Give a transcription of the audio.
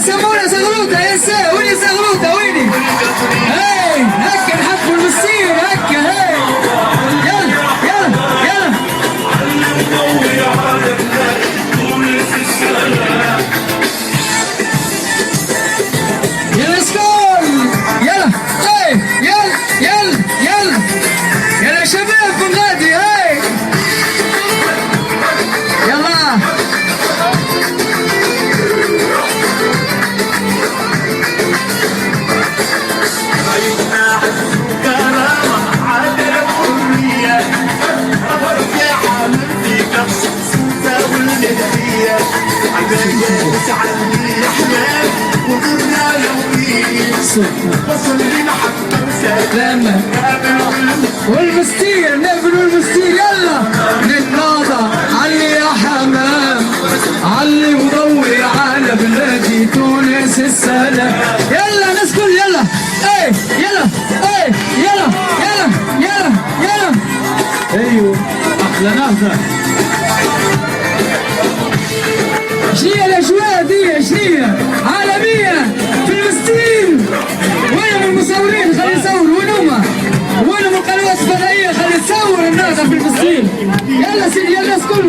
سمونا زغلوطه يا سا ويني زغلوطه ويني؟ هاي هكا نحبوا المسير هكا هاي يلا يلا يلا يلا سكول يلا هاي يلا يلا يلا يلا شباب بغادي هاي يلا لما والمستير نقبل والمستير يلا للناضة علي يا حمام علي وضوي على بلادي تونس السلام يلا ناس كل يلا ايه يلا ايه يلا يلا يلا يلا ايوه احلى نهضة شنية الاجواء دي شنية عالمية في المستير وينهم المصورين خلي يصوروا وينهم وينهم القنوات الفضائية خلي تصور النهضة في المستير يلا سيدي يلا اسكتوا